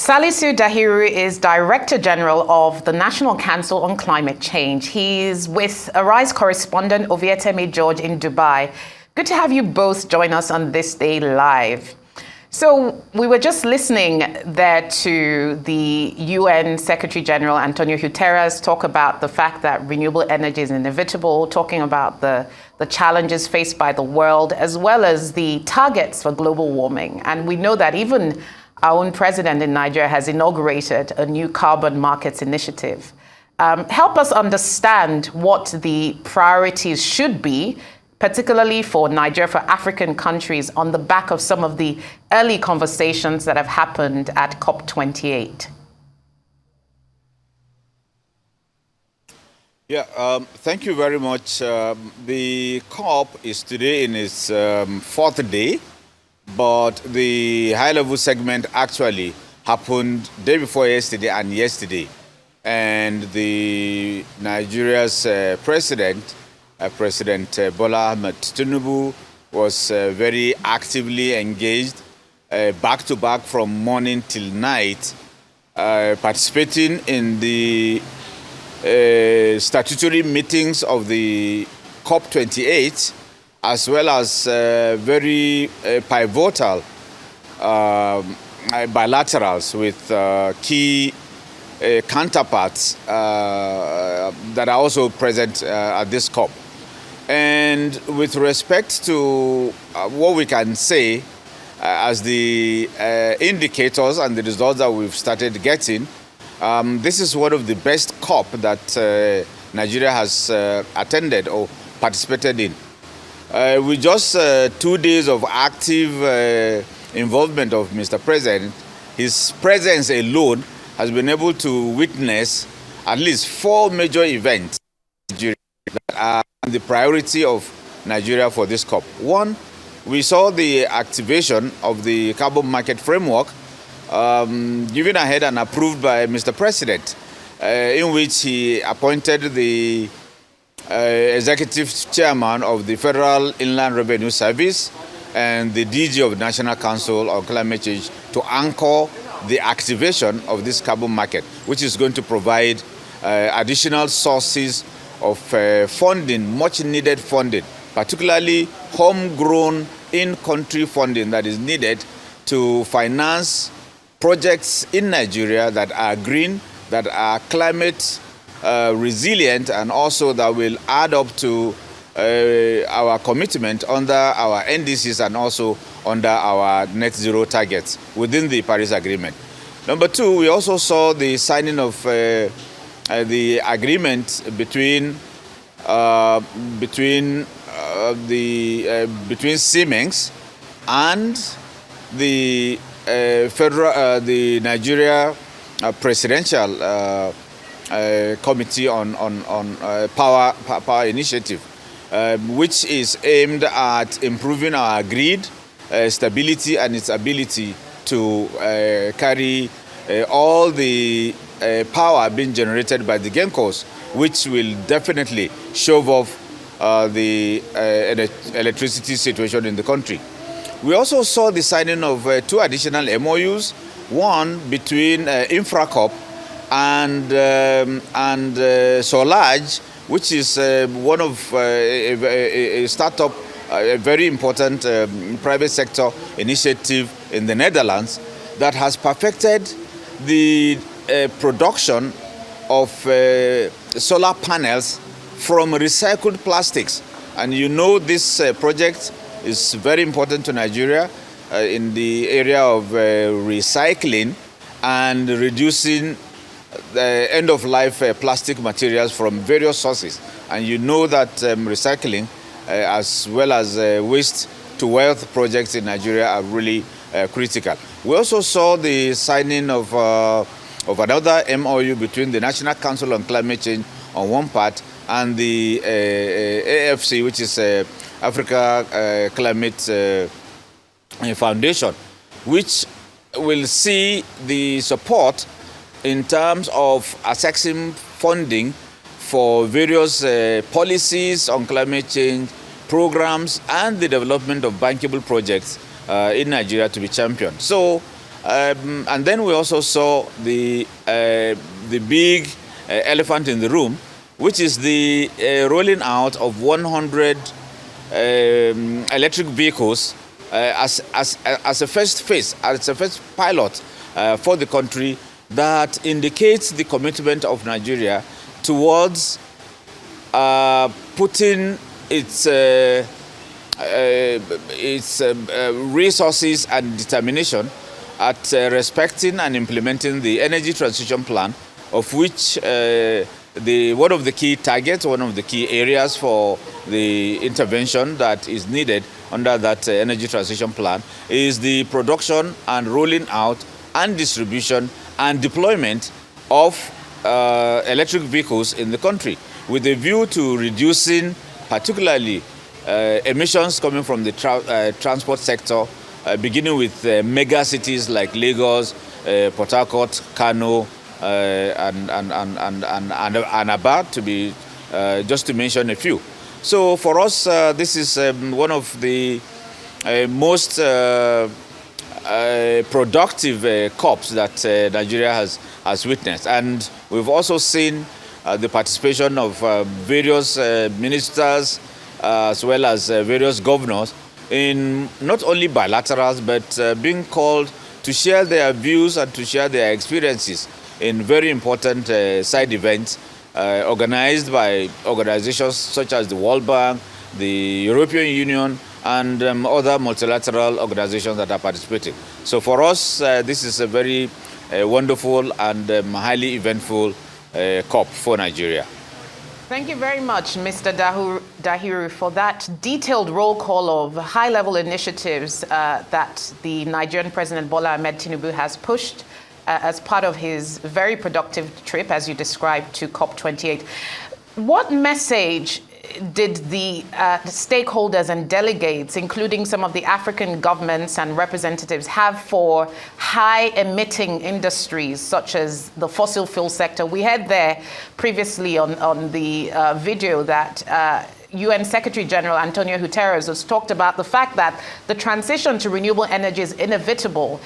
Salisu Dahiru is Director General of the National Council on Climate Change. He's with Arise correspondent Ovietemi George in Dubai. Good to have you both join us on this day live. So we were just listening there to the UN Secretary General Antonio Guterres talk about the fact that renewable energy is inevitable, talking about the challenges faced by the world, as well as the targets for global warming. And we know that even our own president in Nigeria has inaugurated a new carbon markets initiative. Help us understand what the priorities should be, particularly for Nigeria, for African countries, on the back of some of the early conversations that have happened at COP28. Yeah, thank you very much. The COP is today in its fourth day, but the high-level segment actually happened day before yesterday and yesterday. And the Nigeria's President Bola Ahmed Tinubu was very actively engaged, back-to-back from morning till night, participating in the statutory meetings of the COP28, as well as very pivotal bilaterals with key counterparts that are also present at this COP. And with respect to what we can say as the indicators and the results that we've started getting, this is one of the best COP that Nigeria has attended or participated in. With just 2 days of active involvement of Mr. President, his presence alone has been able to witness at least 4 major events that are the priority of Nigeria for this COP. One, we saw the activation of the carbon market framework given ahead and approved by Mr. President, in which he appointed the executive chairman of the Federal Inland Revenue Service and the DG of the National Council on Climate Change to anchor the activation of this carbon market, which is going to provide additional sources of funding, much needed funding, particularly homegrown in-country funding that is needed to finance projects in Nigeria that are green, that are climate resilient, and also that will add up to our commitment under our NDCs and also under our net zero targets within the Paris Agreement. Number two, we also saw the signing of the agreement between Siemens and the the Nigeria Presidential Committee on Power Initiative, which is aimed at improving our grid stability and its ability to carry all the power being generated by the Gencos, which will definitely shove off the electricity situation in the country. We also saw the signing of 2 additional MOUs, one between InfraCorp and Solage, which is one of a startup, a very important private sector initiative in the Netherlands that has perfected the production of solar panels from recycled plastics. And you know this project is very important to Nigeria in the area of recycling and reducing the end-of-life plastic materials from various sources. And you know that recycling as well as waste-to-wealth projects in Nigeria are really critical. We also saw the signing of another MOU between the National Council on Climate Change on one part and the AFC, which is Africa Climate Foundation, which will see the support in terms of accessing funding for various policies on climate change, programs, and the development of bankable projects in Nigeria to be championed. So And then we also saw the big elephant in the room, which is the rolling out of 100 electric vehicles as a first phase, as a first pilot for the country, that indicates the commitment of Nigeria towards putting its resources and determination at respecting and implementing the energy transition plan, of which one of the key targets, one of the key areas for the intervention that is needed under that energy transition plan is the production and rolling out and distribution and deployment of electric vehicles in the country, with a view to reducing particularly emissions coming from the transport sector, beginning with mega cities like Lagos, Port Harcourt, Kano, and Aba, to be just to mention a few. So for us, this is one of the most productive COPs that Nigeria has witnessed, and we've also seen the participation of various ministers as well as various governors in not only bilaterals, but being called to share their views and to share their experiences in very important side events organized by organizations such as the World Bank, the European Union, and other multilateral organizations that are participating. So for us, this is a very wonderful and highly eventful COP for Nigeria. Thank you very much, Mr. Dahiru, for that detailed roll call of high-level initiatives that the Nigerian President Bola Ahmed Tinubu has pushed as part of his very productive trip, as you described, to COP28. What message did the stakeholders and delegates, including some of the African governments and representatives, have for high-emitting industries such as the fossil fuel sector? We heard there previously on the video that UN Secretary General Antonio Guterres has talked about the fact that the transition to renewable energy is inevitable.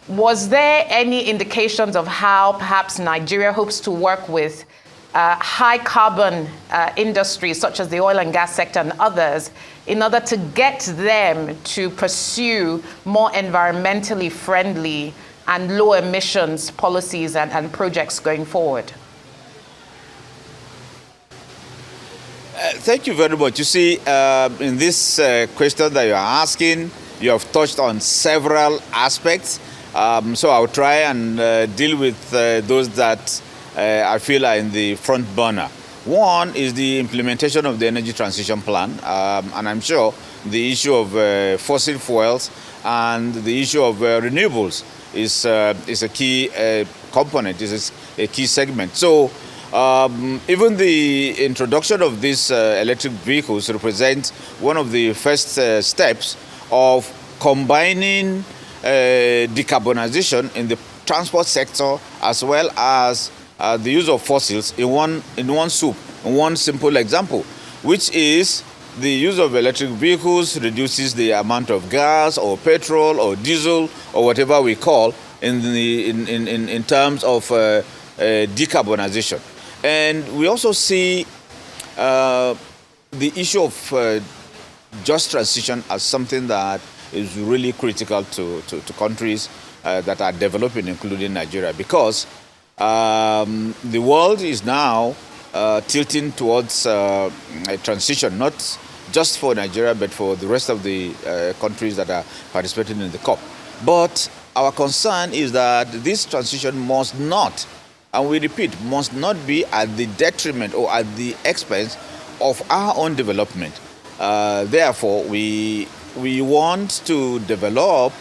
Was there any indications of how perhaps Nigeria hopes to work with high carbon industries such as the oil and gas sector and others in order to get them to pursue more environmentally friendly and low emissions policies and projects going forward? Thank you very much. You see, in this question that you are asking, you have touched on several aspects. So I'll try and deal with those that I feel are in the front burner. One is the implementation of the energy transition plan, and I'm sure the issue of fossil fuels and the issue of renewables is a key component, is a key segment. So even the introduction of these electric vehicles represents one of the first steps of combining decarbonization in the transport sector as well as the use of fossils in one soup, in one simple example, which is the use of electric vehicles reduces the amount of gas or petrol or diesel or whatever we call in terms of decarbonization. And we also see the issue of just transition as something that is really critical to countries that are developing, including Nigeria, because the world is now tilting towards a transition, not just for Nigeria, but for the rest of the countries that are participating in the COP. But our concern is that this transition must not, and we repeat, must not be at the detriment or at the expense of our own development. Therefore, we want to develop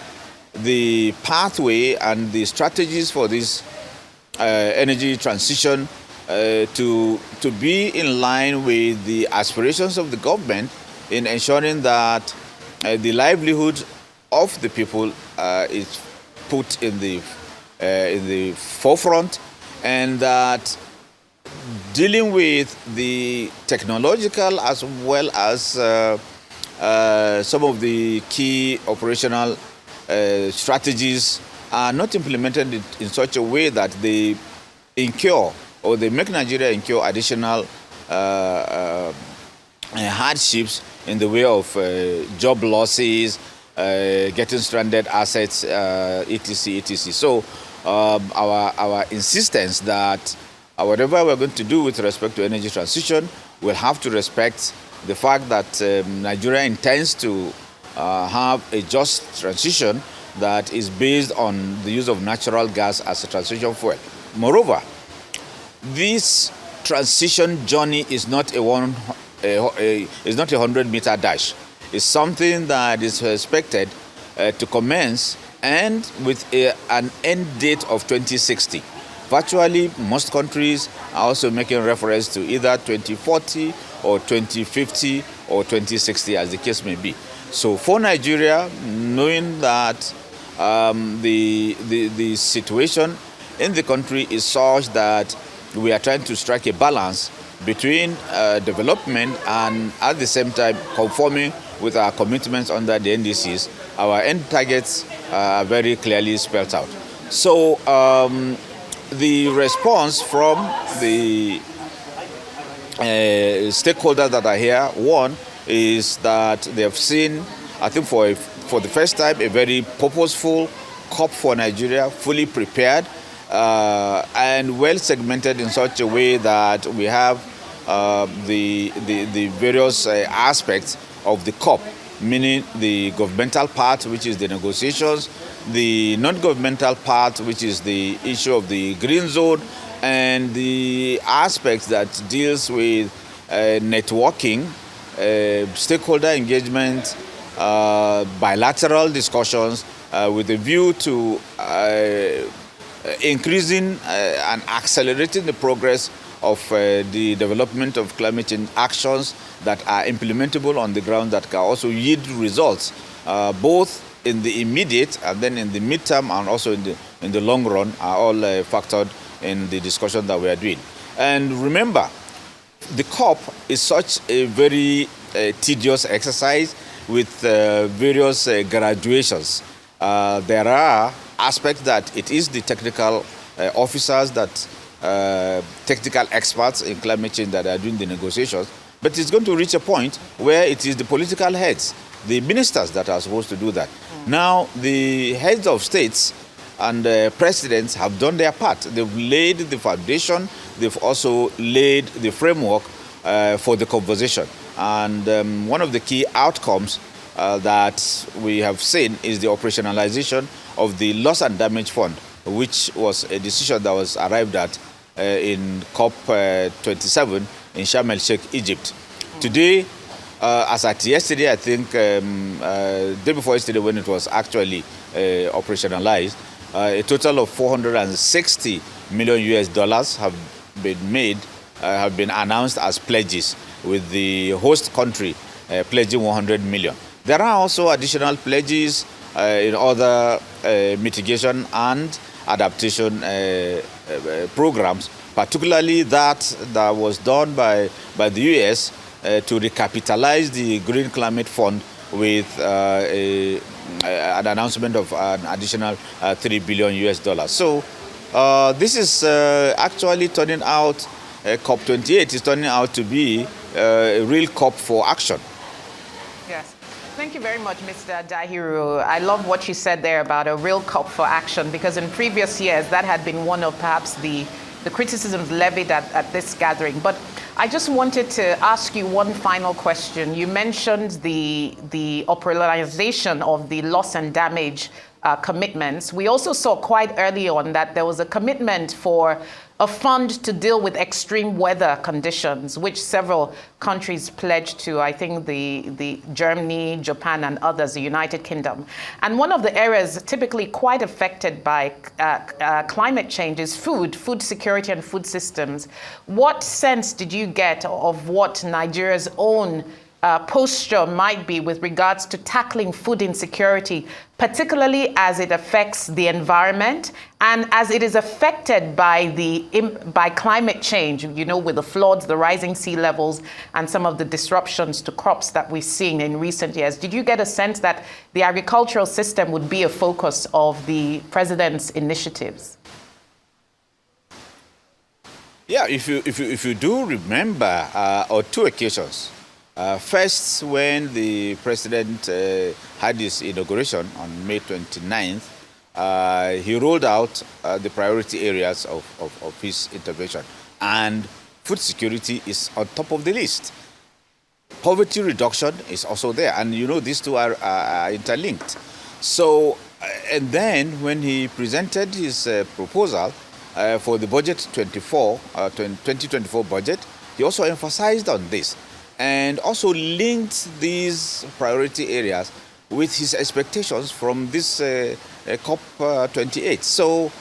the pathway and the strategies for this energy transition to be in line with the aspirations of the government in ensuring that the livelihood of the people is put in the forefront, and that dealing with the technological as well as some of the key operational strategies are not implemented in such a way that they incur or they make Nigeria incur additional hardships in the way of job losses, getting stranded assets, etc., etc. So our insistence that whatever we're going to do with respect to energy transition will have to respect the fact that Nigeria intends to have a just transition that is based on the use of natural gas as a transition fuel. Moreover, this transition journey is not a 100-meter dash. It's something that is expected to commence and with an end date of 2060. Virtually, most countries are also making reference to either 2040 or 2050 or 2060, as the case may be. So for Nigeria, knowing that the situation in the country is such that we are trying to strike a balance between development and at the same time conforming with our commitments under the NDCs, our end targets are very clearly spelled out. So the response from the stakeholders that are here, one, is that they have seen, I think for the first time, a very purposeful COP for Nigeria, fully prepared and well segmented in such a way that we have the various aspects of the COP, meaning the governmental part, which is the negotiations, the non-governmental part, which is the issue of the green zone, and the aspects that deals with networking, stakeholder engagement, bilateral discussions with a view to increasing and accelerating the progress of the development of climate change actions that are implementable on the ground that can also yield results, both in the immediate and then in the midterm and also in the long run, are all factored in the discussion that we are doing. And remember, the COP is such a very tedious exercise with various graduations. There are aspects that it is the technical officers, that technical experts in climate change that are doing the negotiations, but it's going to reach a point where it is the political heads, the ministers, that are supposed to do that. Now, the heads of states and presidents have done their part. They've laid the foundation. They've also laid the framework for the conversation. And one of the key outcomes that we have seen is the operationalization of the loss and damage fund, which was a decision that was arrived at in COP 27 in Sharm el-Sheikh, Egypt. Today, as at yesterday, I think, day before yesterday when it was actually operationalized, a total of $460 million have been made, have been announced as pledges, with the host country pledging 100 million. There are also additional pledges in other mitigation and adaptation programs, particularly that was done by the US to recapitalize the Green Climate Fund with an announcement of an additional $3 billion. So this is actually turning out, COP28 is turning out to be a real COP for action. Yes. Thank you very much, Mr. Dahiru. I love what you said there about a real COP for action, because in previous years that had been one of perhaps the criticisms levied at this gathering. But I just wanted to ask you one final question. You mentioned the operationalization of the loss and damage commitments. We also saw quite early on that there was a commitment for a fund to deal with extreme weather conditions, which several countries pledged to, I think the Germany, Japan, and others, the United Kingdom. And one of the areas typically quite affected by climate change is food security and food systems. What sense did you get of what Nigeria's own posture might be with regards to tackling food insecurity, particularly as it affects the environment and as it is affected by climate change, you know, with the floods, the rising sea levels, and some of the disruptions to crops that we've seen in recent years. Did you get a sense that the agricultural system would be a focus of the president's initiatives? Yeah, if you do remember, on two occasions. First, when the president had his inauguration on May 29th, he rolled out the priority areas of his intervention. And food security is on top of the list. Poverty reduction is also there. And you know, these two are interlinked. So, and then when he presented his proposal for the budget 2024 budget, he also emphasized on this, and also linked these priority areas with his expectations from this COP28. So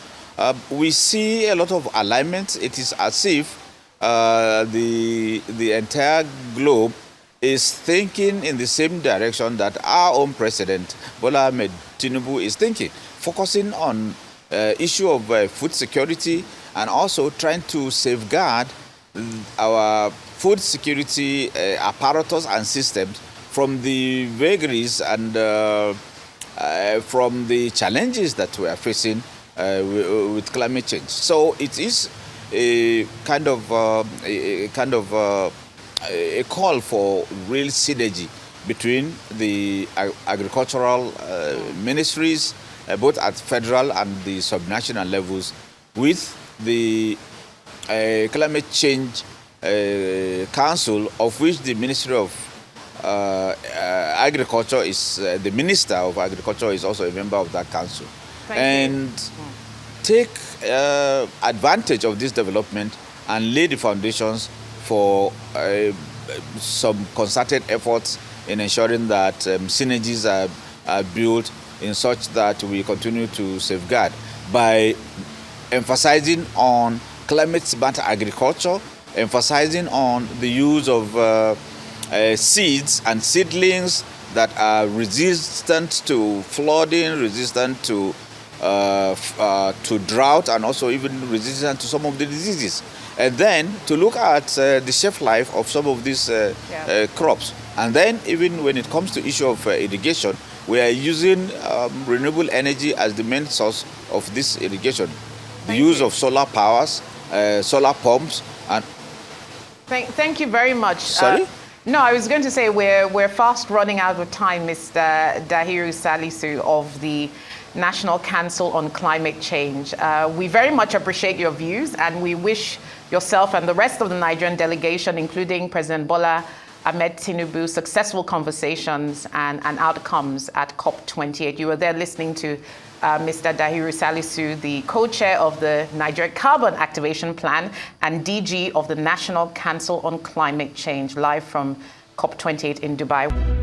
we see a lot of alignment. It is as if the entire globe is thinking in the same direction that our own president, Bola Ahmed Tinubu, is thinking, focusing on issue of food security and also trying to safeguard our food security apparatus and systems from the vagaries and from the challenges that we are facing with climate change. So it is a kind of a call for real synergy between the agricultural ministries, both at federal and the subnational levels, with the Climate Change Council, of which the Ministry of Agriculture is, the Minister of Agriculture is also a member of that council. Take advantage of this development and lay the foundations for some concerted efforts in ensuring that synergies are built in such that we continue to safeguard by emphasizing on climate-smart agriculture, emphasizing on the use of seeds and seedlings that are resistant to flooding, resistant to drought, and also even resistant to some of the diseases. And then to look at the shelf life of some of these crops. And then even when it comes to issue of irrigation, we are using renewable energy as the main source of this irrigation. The use of solar powers, solar pumps, and... Thank you very much. Sorry? No, I was going to say we're fast running out of time, Mr. Dahiru Salisu of the National Council on Climate Change. We very much appreciate your views, and we wish yourself and the rest of the Nigerian delegation, including President Bola Ahmed Tinubu, successful conversations and outcomes at COP28. You were there listening to Mr. Dahiru Salisu, the co-chair of the Nigeria Carbon Activation Plan and DG of the National Council on Climate Change, live from COP28 in Dubai.